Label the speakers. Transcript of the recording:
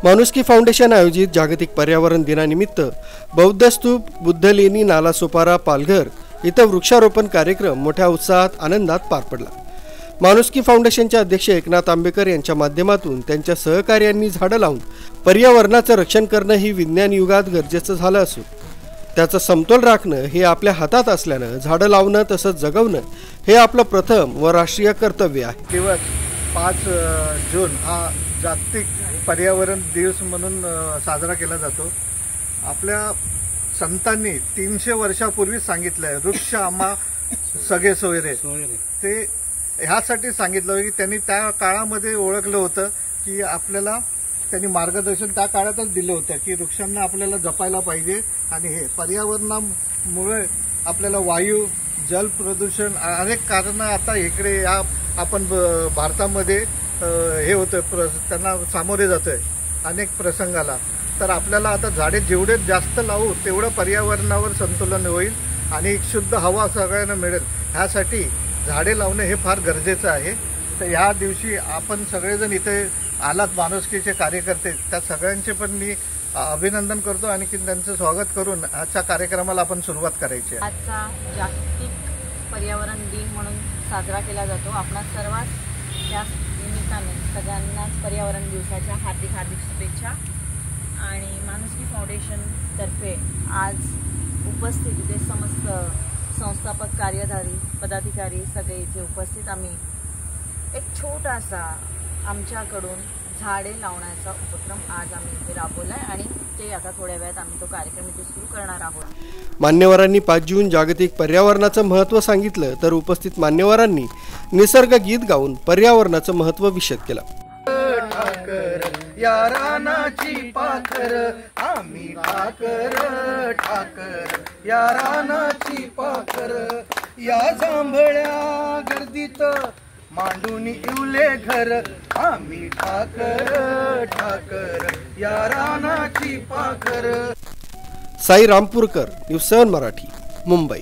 Speaker 1: माणुसकी फाउंडेशन आयोजित जागतिक पर्यावरण दिनानिमित्त बौद्ध स्तूप, बुद्धलेणी, नालासोपारा, पालघर इथं वृक्षारोपण कार्यक्रम मोठ्या उत्साहात आनंदात पार पडला। माणुसकी फाउंडेशनचे अध्यक्ष एकनाथ आंबेकर यांच्या माध्यमातून त्यांच्या सहकार्यांनी झाडं लावून पर्यावरणाचं रक्षण करणं ही विज्ञान युगात गरजेचं झालं असून त्याचा समतोल राखणं हे आपल्या हातात असल्यानं झाडं लावणं तसंच जगवणं हे आपलं प्रथम व राष्ट्रीय कर्तव्य आहे।
Speaker 2: दिवस 5 जून हा जागतिक पर्यावरण दिवस म्हणून साजरा केला जातो। आपल्या संतांनी 300 वर्षापूर्वी सांगितलंय, वृक्ष आम्हा सगळे सोयरे। ते ह्यासाठी सांगितलं की त्यांनी त्या काळामध्ये ओळखलं होतं की आपल्याला त्यांनी मार्गदर्शन त्या काळातच दिलं होतं की वृक्षांना आपल्याला जपायला पाहिजे आणि हे पर्यावरणामुळे आपल्याला वायू, जल प्रदूषण अनेक कारणं आता इकडे या आपण भारतामध्ये हे होतं, त्यांना सामोरे जातोय अनेक प्रसंगाला। तर आपल्याला आता झाडे जेवढे जास्त लावू तेवढं पर्यावरणावर संतुलन होईल आणि शुद्ध हवा सगळ्यांना मिळेल। ह्यासाठी झाडे लावणे हे फार गरजेचं आहे। तर ह्या दिवशी आपण सगळेजण इथे आलात, माणुसकीचे कार्यकर्ते, त्या सगळ्यांचे पण मी अभिनंदन करतो आणि त्यांचं स्वागत करून आजच्या कार्यक्रमाला आपण सुरुवात करायची आहे।
Speaker 3: आजचा जागतिक पर्यावरण दिन म्हणून साजरा केला जातो। आपणा सर्वांस या निमित्ताने सगळ्यांनाच पर्यावरण दिवसाच्या हार्दिक शुभेच्छा। आणि माणुसकी फाउंडेशन तर्फे आज उपस्थित इथे समस्त संस्थापक, कार्यकारी, पदाधिकारी सगळे इथे उपस्थित आम्ही एक छोटासा आमच्याकडून झाडे लावण्याचा उपक्रम आज आम्ही इथे राबवलाय आणि ते आता थोड्या वेळात आम्ही तो कार्यक्रम इथे सुरू करणार आहोत।
Speaker 1: मान्यवरांनी 5 जून जागतिक पर्यावरणाचं महत्त्व सांगितलं तर उपस्थित मान्यवरांनी निसर्ग गीत गाऊन पर्यावरणाचं महत्त्व विशद केलं।
Speaker 4: या रानाची पाखर आम्ही ठाकर या रानाची पाखर या जांभळ्या गर्दीत मांडून इवले घर आम्ही ठाकर या रानाची पाखर।
Speaker 1: साई रामपूरकर, न्यूज 7 मराठी, मुंबई।